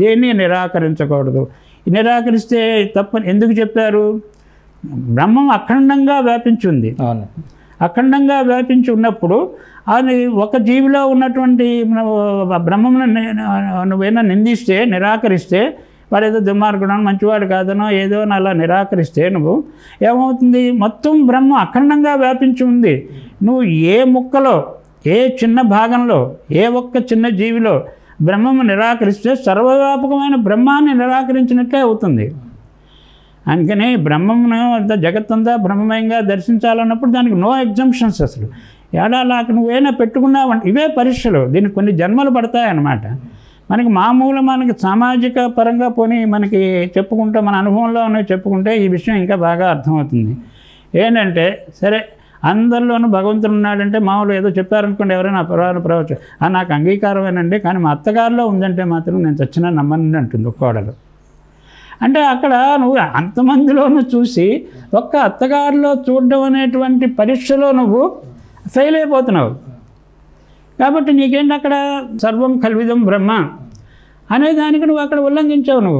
దేన్ని నిరాకరించకూడదు. నిరాకరిస్తే తప్పని ఎందుకు చెప్పారు? బ్రహ్మం అఖండంగా వ్యాపించి ఉంది. అఖండంగా వ్యాపించి ఉన్నప్పుడు అది ఒక జీవిలో ఉన్నటువంటి బ్రహ్మమును నువ్వేనా నిందిస్తే, నిరాకరిస్తే, వాడు ఏదో దుర్మార్గుడు మంచివాడు కాదనో ఏదో అలా నిరాకరిస్తే నువ్వు ఏమవుతుంది? మొత్తం బ్రహ్మ అఖండంగా వ్యాపించి ఉంది. నువ్వు ఏ ముక్కలో, ఏ చిన్న భాగంలో, ఏ ఒక్క చిన్న జీవిలో బ్రహ్మము నిరాకరిస్తే సర్వవ్యాపకమైన బ్రహ్మాన్ని నిరాకరించినట్లే అవుతుంది. అందుకని బ్రహ్మమును అంత జగత్తంతా బ్రహ్మమయంగా దర్శించాలన్నప్పుడు దానికి నో ఎగ్జంప్షన్స్. అసలు ఏడాలాక నువ్వేనా పెట్టుకున్నావంటే ఇవే పరీక్షలు. దీనికి కొన్ని జన్మలు పడతాయన్నమాట. మనకి మనకి సామాజిక పరంగా పోనీ మనకి చెప్పుకుంటే, మన అనుభవంలో ఉన్నవి చెప్పుకుంటే ఈ విషయం ఇంకా బాగా అర్థమవుతుంది. ఏంటంటే సరే అందరిలోనూ భగవంతుడు ఉన్నాడంటే మామూలు ఏదో చెప్పారనుకోండి ఎవరైనా ప్రవచనం, నాకు అంగీకారమేనండి, కానీ మా అత్తగారిలో ఉందంటే మాత్రం నేను చచ్చినా నమ్మనండి అంటుంది కోడలు. అంటే అక్కడ నువ్వు అంతమందిలోనూ చూసి ఒక్క అత్తగారిలో చూడడం అనేటువంటి పరీక్షలో నువ్వు ఫెయిల్ అయిపోతున్నావు. కాబట్టి నీకేంటి అక్కడ సర్వం కల్విదం బ్రహ్మ అనేదానికి నువ్వు అక్కడ ఉల్లంఘించావు.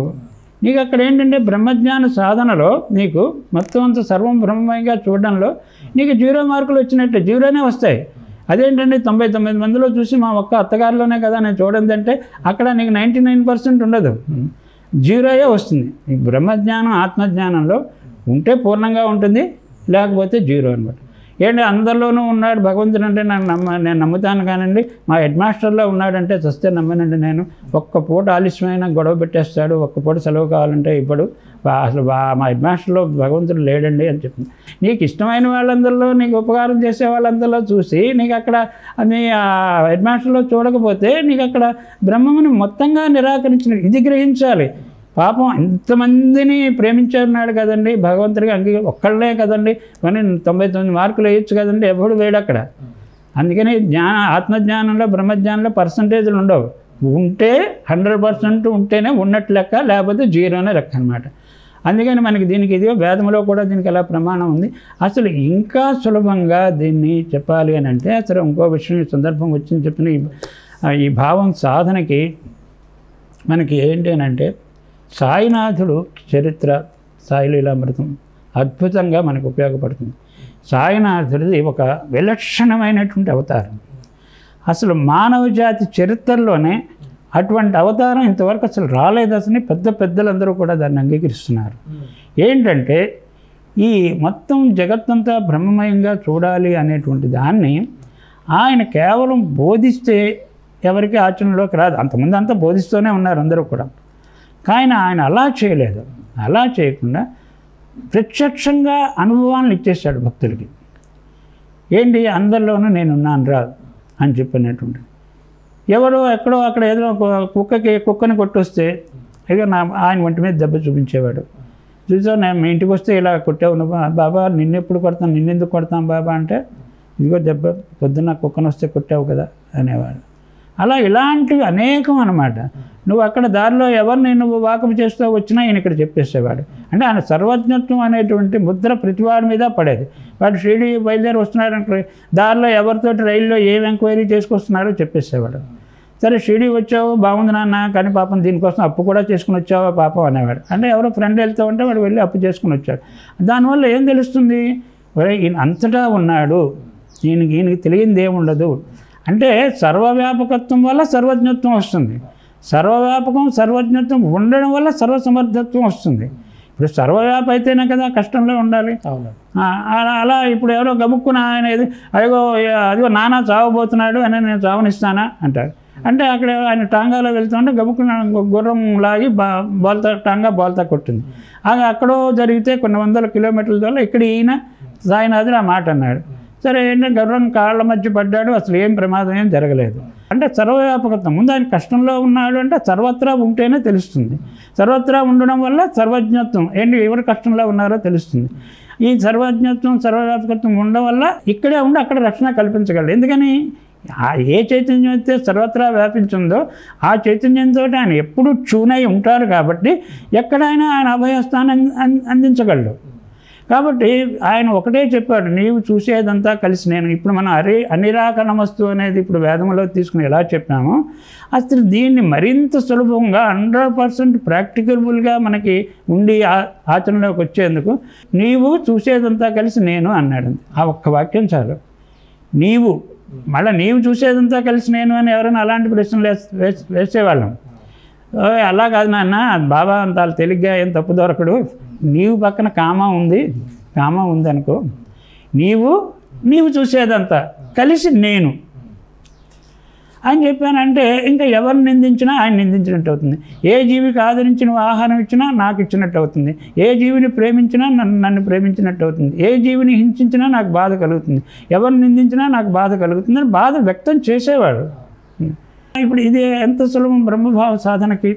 నీకు అక్కడ ఏంటంటే బ్రహ్మజ్ఞాన సాధనలో నీకు మొత్తం అంత సర్వం బ్రహ్మమయంగా చూడడంలో నీకు 0 మార్కులు వచ్చినట్టే, 0నే వస్తాయి. అదేంటంటే 99 మందిలో చూసి మా ఒక్క అత్తగారిలోనే కదా నేను చూడందంటే అక్కడ నీకు 99% ఉండదు, 0 వస్తుంది. ఈ బ్రహ్మజ్ఞానం ఆత్మజ్ఞానంలో ఉంటే పూర్ణంగా ఉంటుంది, లేకపోతే 0 అనమాట. ఏంటి అందరిలోనూ ఉన్నాడు భగవంతుడు అంటే నేను నమ్ముతాను కానండి, మా హెడ్ మాస్టర్లో ఉన్నాడంటే చస్తే నమ్మనండి నేను. ఒక్క పూట ఆలస్యమైన గొడవ పెట్టేస్తాడు, ఒక్క పూట సెలవు కావాలంటే ఇప్పుడు అసలు మా హెడ్ మాస్టర్లో భగవంతుడు లేడండి అని చెప్పింది. నీకు ఇష్టమైన వాళ్ళందరిలో, నీకు ఉపకారం చేసే వాళ్ళందరిలో చూసి నీకు అక్కడ నీ హెడ్ మాస్టర్లో చూడకపోతే నీకు అక్కడ బ్రహ్మముని మొత్తంగా నిరాకరించిన ఇది గ్రహించాలి. పాపం ఇంతమందిని ప్రేమించున్నాడు కదండి భగవంతుడికి, ఒక్కళ్ళే కదండి, కానీ 99 మార్కులు వేయచ్చు కదండి, ఎప్పుడు వేడు అక్కడ. అందుకని ఆత్మజ్ఞానంలో బ్రహ్మజ్ఞానంలో పర్సంటేజ్లు ఉండవు. ఉంటే 100% ఉంటేనే ఉన్నట్టు లెక్క, లేకపోతే 0నే లెక్క అనమాట. అందుకని మనకి దీనికి ఇదిగో వేదంలో కూడా దీనికి ఎలా ప్రమాణం ఉంది. అసలు ఇంకా సులభంగా దీన్ని చెప్పాలి అని అంటే అసలు ఇంకో విషయం ఈ సందర్భం వచ్చింది చెప్పిన ఈ భావం సాధనకి మనకి ఏంటి అని అంటే సాయినాథుడు చరిత్ర, సాయిలీలామృతం అద్భుతంగా మనకు ఉపయోగపడుతుంది. సాయినాథుడిది ఒక విలక్షణమైనటువంటి అవతారం. అసలు మానవ జాతి చరిత్రలోనే అటువంటి అవతారం ఇంతవరకు అసలు రాలేదు. అసలు పెద్దలందరూ కూడా దాన్ని అంగీకరిస్తున్నారు. ఏంటంటే ఈ మొత్తం జగత్తంతా బ్రహ్మమయంగా చూడాలి అనేటువంటి దాన్ని ఆయన కేవలం బోధిస్తే ఎవరికి ఆచరణలోకి రాదు. అంతకుముందు అంతా బోధిస్తూనే ఉన్నారు అందరూ కూడా, కానీ ఆయన అలా చేయలేదు. అలా చేయకుండా ప్రత్యక్షంగా అనుభవాలను ఇచ్చేశాడు భక్తులకి. ఏంటి అందరిలోనూ నేనున్నాను రా అని చెప్పినటువంటి. ఎవరో ఎక్కడో అక్కడ ఏదో కుక్కని కొట్టొస్తే ఇక ఆయన ఒంటి మీద దెబ్బ చూపించేవాడు. చూసావు నేను మీ ఇంటికి వస్తే ఇలా కొట్టావు నువ్వు, బాబా నిన్నెప్పుడు కొడతాను, నిన్నెందుకు కొడతాను బాబా అంటే ఇదిగో దెబ్బ పొద్దున్న కుక్కను వస్తే కొట్టావు కదా అనేవాడు. అలా ఇలాంటివి అనేకం అన్నమాట. నువ్వు అక్కడ దారిలో ఎవరిని నువ్వు వాకపు చేస్తూ వచ్చినా ఈయన ఇక్కడ చెప్పేసేవాడు. అంటే ఆయన సర్వజ్ఞత్వం అనేటువంటి ముద్ర ప్రతివాడి మీద పడేది. వాడు షిరిడి బయలుదేరి వస్తున్నాడు అంటే దారిలో ఎవరితోటి రైల్లో ఏం ఎంక్వైరీ చేసుకొస్తున్నారో చెప్పేసేవాడు. సరే షిరిడి వచ్చావు బాగుంది నాన్న, కానీ పాపం దీనికోసం అప్పు కూడా చేసుకుని వచ్చావా పాపం అనేవాడు. అంటే ఎవరో ఫ్రెండ్ వెళ్తూ ఉంటే వాడు వెళ్ళి అప్పు చేసుకుని వచ్చాడు. దానివల్ల ఏం తెలుస్తుంది? ఈయన అంతటా ఉన్నాడు, ఈయనకి తెలియంది ఏముండదు. అంటే సర్వవ్యాపకత్వం వల్ల సర్వజ్ఞత్వం వస్తుంది. సర్వవ్యాపకం సర్వజ్ఞత్వం ఉండడం వల్ల సర్వసమర్థత్వం వస్తుంది. ఇప్పుడు సర్వవ్యాప అయితేనే కదా కష్టంలో ఉండాలి. అలా ఇప్పుడు ఎవరో గబుక్కున ఆయన అదిగో నాన్న చావబోతున్నాడు అని నేను చావనిస్తానా అంటారు. అంటే అక్కడ ఆయన టాంగాలో వెళ్తుంటే గబుక్కున గుర్రం లాగి టాంగా బోల్తా కొట్టింది. అది అక్కడో జరిగితే కొన్ని వందల కిలోమీటర్ల ద్వారా ఇక్కడ ఈయన సాయినాథుడు ఆ మాట అన్నాడు. సరే ఏంటంటే గుర్రం కాళ్ళ మధ్య పడ్డాడు, అసలు ఏం ప్రమాదం ఏం జరగలేదు. అంటే సర్వవ్యాపకత్వం ముందు ఆయన కష్టంలో ఉన్నాడు అంటే సర్వత్రా ఉంటేనే తెలుస్తుంది. సర్వత్రా ఉండడం వల్ల సర్వజ్ఞత్వం ఏంటి ఎవరు కష్టంలో ఉన్నారో తెలుస్తుంది. ఈ సర్వజ్ఞత్వం సర్వవ్యాపకత్వం ఉండడం వల్ల ఇక్కడే ఉండి అక్కడ రక్షణ కల్పించగలరు. ఎందుకని ఏ చైతన్యం అయితే సర్వత్రా వ్యాపించిందో ఆ చైతన్యంతో ఆయన ఎప్పుడూ చూనై ఉంటారు. కాబట్టి ఎక్కడైనా ఆయన అభయస్థానం అందించగలడు. కాబట్టి ఆయన ఒకటే చెప్పాడు, నీవు చూసేదంతా కలిసి నేను. ఇప్పుడు మనం అనిరాకరణమస్తు అనేది ఇప్పుడు వేదంలో తీసుకుని ఎలా చెప్పామో అసలు దీన్ని మరింత సులభంగా 100% ప్రాక్టికబుల్గా మనకి ఉండి ఆచరణలోకి వచ్చేందుకు నీవు చూసేదంతా కలిసి నేను అన్నాడు. ఆ ఒక్క వాక్యం చాలు. నీవు మళ్ళీ నీవు చూసేదంతా కలిసి నేను అని ఎవరైనా అలాంటి ప్రశ్నలు వేసేవాళ్ళం. అలా కాదు నాన్న, బాబా అంత తెలిగ్గా ఏం తప్పు దొరకడు, నీవు పక్కన కామా ఉంది అనుకో, నీవు చూసేదంతా కలిసి నేను అని చెప్పానంటే ఇంకా ఎవరిని నిందించినా ఆయన నిందించినట్టు అవుతుంది. ఏ జీవికి ఆదరించి నువ్వు ఆహారం ఇచ్చినా నాకు ఇచ్చినట్టు అవుతుంది. ఏ జీవిని ప్రేమించినా నన్ను ప్రేమించినట్టు అవుతుంది. ఏ జీవిని హింసించినా నాకు బాధ కలుగుతుంది. ఎవరిని నిందించినా నాకు బాధ కలుగుతుంది అని బాధ వ్యక్తం చేసేవాడు. ఇప్పుడు ఇది ఎంత సులభం బ్రహ్మభావ సాధనకి.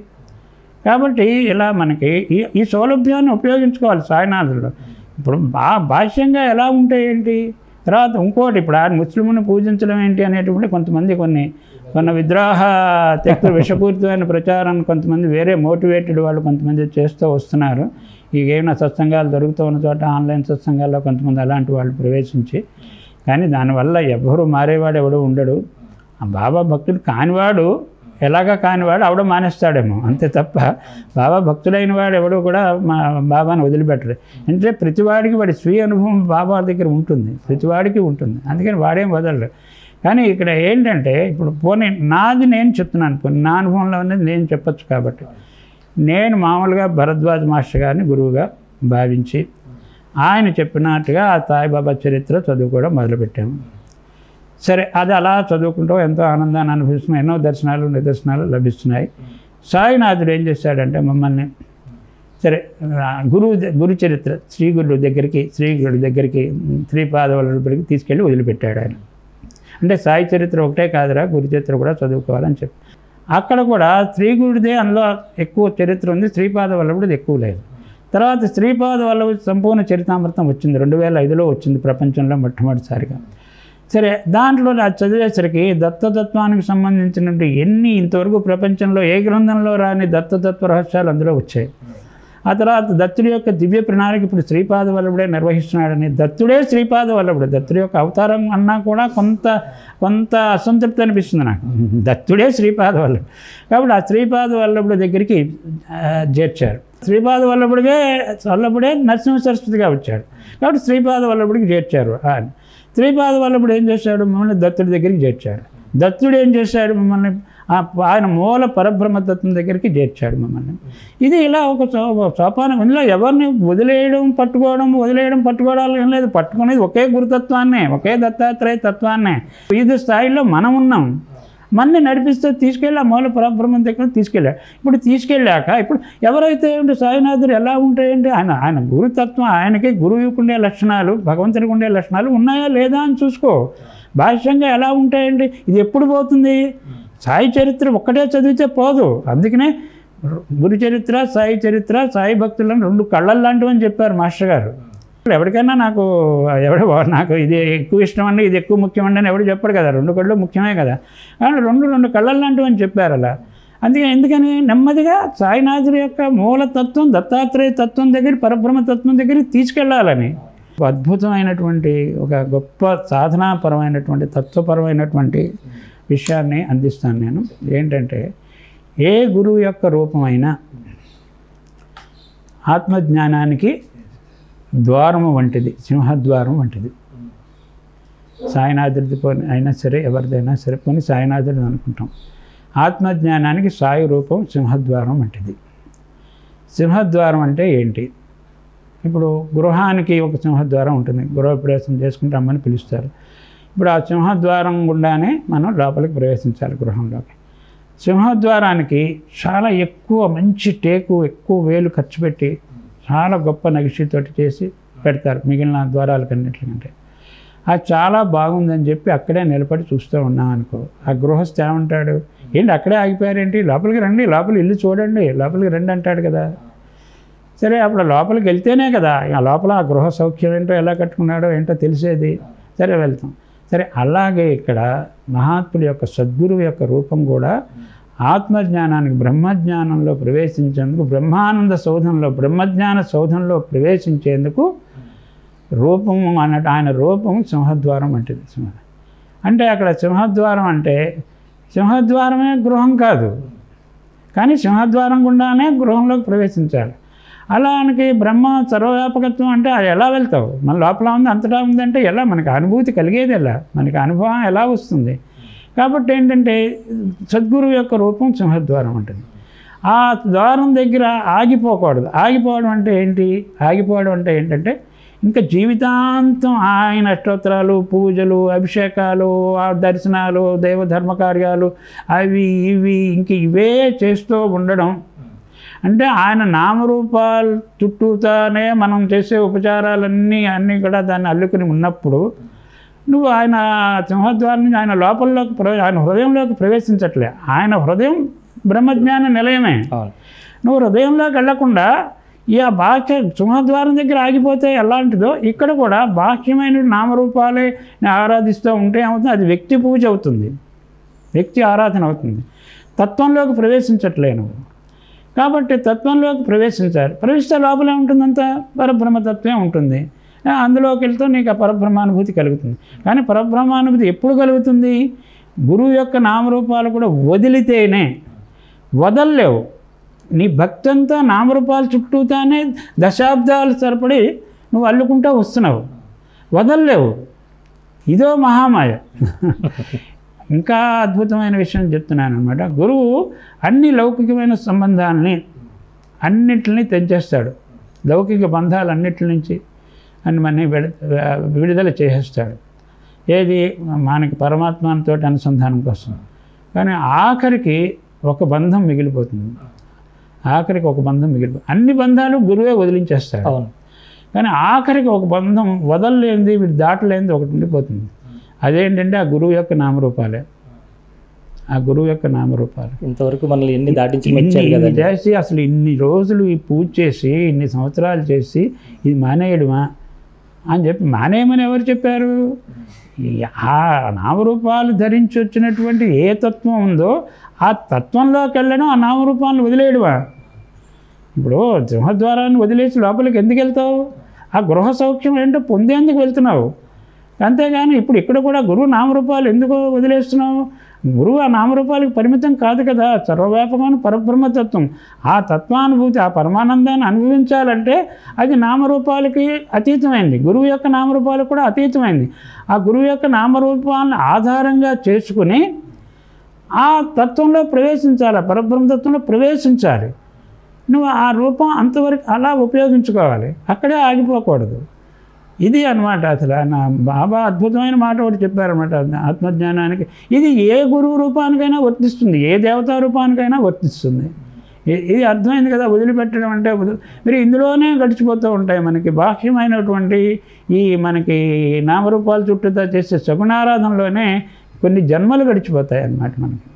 కాబట్టి ఇలా మనకి ఈ సౌలభ్యాన్ని ఉపయోగించుకోవాలి సాయినాథుల్లో. ఇప్పుడు భాష్యంగా ఎలా ఉంటే ఏంటి, తర్వాత ఇంకోటి ఇప్పుడు ఆయన ముస్లింని పూజించడం ఏంటి అనేటువంటి కొంతమంది కొన్ని విద్రోహ తెక్కు విషపూరితమైన ప్రచారాన్ని కొంతమంది వేరే మోటివేటెడ్ వాళ్ళు కొంతమంది చేస్తూ వస్తున్నారు. ఈ ఏమైనా సత్సంగాలు దొరుకుతూ ఉన్న చోట ఆన్లైన్ సత్సంగాల్లో కొంతమంది అలాంటి వాళ్ళు ప్రవేశించి, కానీ దానివల్ల ఎవరు మారేవాడు ఎవడు ఉండడు. ఆ బాబా భక్తుడు కానివాడు కానివాడు ఆవిడ మానేస్తాడేమో అంతే తప్ప బాబా భక్తుడైన వాడు ఎవడో కూడా మా బాబాని వదిలిపెట్టడు. అంటే ప్రతివాడికి వాడి స్వీయ అనుభవం బాబా దగ్గర ఉంటుంది, ప్రతివాడికి ఉంటుంది, అందుకని వాడేం వదలడు. కానీ ఇక్కడ ఏంటంటే ఇప్పుడు పోనీ నాది నేను చెప్తున్నాను, పోనీ నా అనుభవంలో ఉన్నది నేను చెప్పచ్చు. కాబట్టి నేను మామూలుగా భరద్వాజ్ మాస్టర్ గారిని గురువుగా భావించి ఆయన చెప్పినట్టుగా ఆ సాయిబాబా చరిత్ర చదువుకోవడం మొదలుపెట్టాము. సరే, అది అలా చదువుకుంటూ ఎంతో ఆనందాన్ని అనుభవిస్తున్నాం, ఎన్నో దర్శనాలు నిదర్శనాలు లభిస్తున్నాయి. సాయినాథుడు ఏం చేశాడంటే మమ్మల్ని సరే గురు చరిత్ర శ్రీగురుడు దగ్గరికి శ్రీపాదవల్లభుడికి తీసుకెళ్ళి వదిలిపెట్టాడు ఆయన. అంటే సాయి చరిత్ర ఒకటే కాదురా, గురు చరిత్ర కూడా చదువుకోవాలని చెప్పి అక్కడ కూడా శ్రీగురుడిదే అందులో ఎక్కువ చరిత్ర ఉంది, శ్రీపాదవల్లభుడిది ఎక్కువ లేదు. తర్వాత శ్రీపాదవల్లభుడి సంపూర్ణ చరితామృతం వచ్చింది, 2005లో వచ్చింది ప్రపంచంలో మొట్టమొదటిసారిగా. సరే, దాంట్లో అది చదివేసరికి దత్తతత్వానికి సంబంధించినటువంటి ఇంతవరకు ప్రపంచంలో ఏ గ్రంథంలో రాని దత్తతత్వ రహస్యాలు అందులో వచ్చాయి. ఆ తర్వాత దత్తుడి యొక్క దివ్య ప్రణాళిక ఇప్పుడు శ్రీపాదవల్లభుడే నిర్వహిస్తున్నాడని, దత్తుడే శ్రీపాదవల్లభుడు, దత్తుడి యొక్క అవతారం అన్నా కూడా కొంత అసంతృప్తి అనిపిస్తుంది నాకు. దత్తుడే శ్రీపాదవల్లభుడు కాబట్టి ఆ శ్రీపాదవల్లభుడి దగ్గరికి చేర్చారు. శ్రీపాదవల్లభుడే నరసింహ సరస్వతిగా వచ్చాడు కాబట్టి శ్రీపాదవల్లభుడికి చేర్చారు. శ్రీపాదవల్లభుడు ఏం చేశాడు, మమ్మల్ని దత్తుడి దగ్గరికి చేర్చాడు. దత్తుడు ఏం చేశాడు, మమ్మల్ని ఆయన మూల పరబ్రహ్మతత్వం దగ్గరికి చేర్చాడు మమ్మల్ని. ఇది ఇలా ఒక సోపానం. ఇందులో ఎవరిని వదిలేయడం పట్టుకోవడాలు ఏం లేదు. పట్టుకునేది ఒకే గురుతత్వాన్నే, ఒకే దత్తాత్రేయ తత్వాన్నే. వివిధ స్థాయిలో మనం ఉన్నాం. మన్ని నడిపిస్తూ తీసుకెళ్ళి ఆ మూల పరబ్రహ్మం దగ్గర తీసుకెళ్ళాడు. ఇప్పుడు తీసుకెళ్ళాక ఇప్పుడు ఎవరైతే సాయినాథుడు ఎలా ఉంటాయంటే ఆయన గురుతత్వం, ఆయనకి గురువుకు ఉండే లక్షణాలు, భగవంతుడికి ఉండే లక్షణాలు ఉన్నాయా లేదా అని చూసుకో. భాష్యంగా ఎలా ఉంటాయండి, ఇది ఎప్పుడు పోతుంది? సాయి చరిత్ర ఒక్కటే చదివితే పోదు. అందుకనే గురు చరిత్ర, సాయి భక్తులను 2 కళ్ళలు లాంటివి అని చెప్పారు మాస్టర్ గారు. ఎవరికైనా నాకు ఇది ఎక్కువ ఇష్టం అండి, ఇది ఎక్కువ ముఖ్యమండి అని ఎవడు చెప్పాడు కదా. 2 కళ్ళు ముఖ్యమే కదా, కానీ 2 కళ్ళలు లాంటివి అని చెప్పారు అలా. ఎందుకని నెమ్మదిగా సాయినాథుడి యొక్క మూలతత్వం, దత్తాత్రేయ తత్వం దగ్గర, పరబ్రహ్మతత్వం దగ్గరికి తీసుకెళ్లాలని ఒక అద్భుతమైనటువంటి, ఒక గొప్ప సాధనాపరమైనటువంటి, తత్వపరమైనటువంటి విషయాన్ని అందిస్తాను నేను. ఏంటంటే ఏ గురువు యొక్క రూపమైనా ఆత్మజ్ఞానానికి ద్వారము వంటిది, సింహద్వారం వంటిది. సాయినాథుడిది అయినా సరే, ఎవరిదైనా సరే, పోనీ సాయినాథుడిని అనుకుంటాం. ఆత్మజ్ఞానానికి సాయి రూపం సింహద్వారం వంటిది. సింహద్వారం అంటే ఏంటి? ఇప్పుడు గృహానికి ఒక సింహద్వారం ఉంటుంది, గృహప్రవేశం చేసుకుంటే అమ్మని పిలుస్తారు. ఇప్పుడు ఆ సింహద్వారం గుండానే మనం లోపలికి ప్రవేశించాలి గృహంలోకి. సింహద్వారానికి చాలా ఎక్కువ మంచి టేకు, ఎక్కువ వేలు ఖర్చు పెట్టి చాలా గొప్ప నగిషితోటి చేసి పెడతారు మిగిలిన ద్వారాలకన్నింటికంటే. అది చాలా బాగుందని చెప్పి అక్కడే నిలబడి చూస్తూ ఉన్నాం అనుకో. ఆ గృహస్థ ఏమంటాడు, ఏంటి అక్కడే ఆగిపోయారేంటి, లోపలికి రండి, లోపల ఇల్లు చూడండి, లోపలికి రండి అంటాడు కదా. సరే, అప్పుడు లోపలికి వెళ్తేనే కదా ఆ లోపల ఆ గృహ సౌఖ్యం ఏంటో, ఎలా కట్టుకున్నాడో ఏంటో తెలిసేది. సరే, వెళ్తాం. సరే, అలాగే ఇక్కడ మహాత్ముడి యొక్క సద్గురువు యొక్క రూపం కూడా ఆత్మజ్ఞానానికి, బ్రహ్మజ్ఞానంలో ప్రవేశించేందుకు, బ్రహ్మానంద సౌధంలో, బ్రహ్మజ్ఞాన సౌధంలో ప్రవేశించేందుకు రూపం అన్నట్టు ఆయన రూపం సింహద్వారం వంటిది. అంటే అక్కడ సింహద్వారం అంటే సింహద్వారమే గృహం కాదు, కానీ సింహద్వారం గుండానే గృహంలోకి ప్రవేశించాలి. అలానికి బ్రహ్మ సర్వవ్యాపకత్వం అంటే అది ఎలా వెళ్తావు? మన లోపల ఉంది అంతటా ఉందంటే ఎలా? మనకి అనుభూతి కలిగేది ఎలా? మనకి అనుభవం ఎలా వస్తుంది? కాబట్టి ఏంటంటే సద్గురువు యొక్క రూపం సింహద్వారం ఉంటుంది. ఆ ద్వారం దగ్గర ఆగిపోకూడదు. ఆగిపోవడం అంటే ఏంటి? ఆగిపోవడం అంటే ఏంటంటే ఇంకా జీవితాంతం ఆయన అష్టోత్తరాలు, పూజలు, అభిషేకాలు, దర్శనాలు, దైవధర్మ కార్యాలు అవి ఇవి ఇంక ఇవే చేస్తూ ఉండడం. అంటే ఆయన నామరూపాలు చుట్టూతానే మనం చేసే ఉపచారాలన్నీ కూడా దాన్ని అల్లుకుని ఉన్నప్పుడు నువ్వు ఆయన సింహద్వారం నుంచి ఆయన లోపలిలోకి ఆయన హృదయంలోకి ప్రవేశించట్లే. ఆయన హృదయం బ్రహ్మజ్ఞాన నిలయమే. నువ్వు హృదయంలోకి వెళ్లకుండా ఈ బాహ్య సింహద్వారం దగ్గర ఆగిపోతే ఎలాంటిదో ఇక్కడ కూడా బాహ్యమైన నామరూపాలే ఆరాధిస్తూ ఉంటే ఏమవుతుంది? అది వ్యక్తి పూజ అవుతుంది, వ్యక్తి ఆరాధన అవుతుంది. తత్వంలోకి ప్రవేశించట్లేను. కాబట్టి తత్వంలోకి ప్రవేశించాలి. ప్రవేశిస్తే లోపలే ఉంటుందంతా పరబ్రహ్మతత్వమే ఉంటుంది. అందులోకి వెళ్తూ నీకు ఆ పరబ్రహ్మానుభూతి కలుగుతుంది. కానీ పరబ్రహ్మానుభూతి ఎప్పుడు కలుగుతుంది? గురువు యొక్క నామరూపాలు కూడా వదిలితేనే. వదల్లేవు. నీ భక్తి అంతా నామరూపాల చుట్టూతానే దశాబ్దాలు సరిపడి నువ్వు అల్లుకుంటూ వస్తున్నావు, వదల్లేవు. ఇదో మహామాయ. ఇంకా అద్భుతమైన విషయం చెప్తున్నాను అనమాట. గురువు అన్ని లౌకికమైన సంబంధాలని అన్నిటిని తెంచేస్తాడు. లౌకిక బంధాలన్నిటి నుంచి మన విడుదల చేసేస్తాడు. ఏది? మనకి పరమాత్మతో అనుసంధానం కోసం. కానీ ఆఖరికి ఒక బంధం మిగిలిపోతుంది. ఆఖరికి ఒక బంధం మిగిలిపోతుంది. అన్ని బంధాలు గురువే వదిలించేస్తాడు. కానీ ఆఖరికి ఒక బంధం వదలలేనిది, వీడు దాటలేనిది ఒకటి ఉండిపోతుంది. అదేంటంటే ఆ గురువు యొక్క నామరూపాలే. ఆ గురువు యొక్క నామరూపాలు. ఇంతవరకు మనల్ని ఎన్ని దాటించి చేసి అసలు ఇన్ని రోజులు ఈ పూజ చేసి ఇన్ని సంవత్సరాలు చేసి ఇది మానేయడమా అని చెప్పి మానేయమని ఎవరు చెప్పారు? ఆ నామరూపాలు ధరించి వచ్చినటువంటి ఏ తత్వం ఉందో ఆ తత్వంలోకి వెళ్ళడం, ఆ నామరూపాలను వదిలేయడమా? ఇప్పుడు సింహద్వారాన్ని వదిలేసి లోపలికి ఎందుకు వెళ్తావు? ఆ గృహ సౌఖ్యం ఏంటో పొందేందుకు వెళ్తున్నావు. అంతేగాని ఇప్పుడు ఇక్కడ కూడా గురువు నామరూపాలు ఎందుకు వదిలేస్తున్నావు? గురువు ఆ నామరూపాలకు పరిమితం కాదు కదా. సర్వవ్యాపకమైన పరబ్రహ్మతత్వం. ఆ తత్వానుభూతి, ఆ పరమానందాన్ని అనుభవించాలంటే అది నామరూపాలకి అతీతమైంది. గురువు యొక్క నామరూపాలు కూడా అతీతమైంది. ఆ గురువు యొక్క నామరూపాలను ఆధారంగా చేసుకుని ఆ తత్వంలో ప్రవేశించాలి, పరబ్రహ్మతత్వంలో ప్రవేశించాలి. నువ్వు ఆ రూపం అంతవరకు అలా ఉపయోగించుకోవాలి, అక్కడే ఆగిపోకూడదు. ఇది అన్నమాట. అసలు నా బాబా అద్భుతమైన మాట ఒకటి చెప్పారన్నమాట ఆత్మజ్ఞానానికి. ఇది ఏ గురువు రూపానికైనా వర్తిస్తుంది, ఏ దేవతా రూపానికైనా వర్తిస్తుంది. ఇది అర్థమైంది కదా. వదిలిపెట్టడం అంటే మీరు ఇందులోనే గడిచిపోతూ ఉంటాయి. మనకి బాహ్యమైనటువంటి ఈ మనకి నామరూపాల చుట్టూతో చేసే సగుణారాధనలోనే కొన్ని జన్మలు గడిచిపోతాయి అన్నమాట మనకి.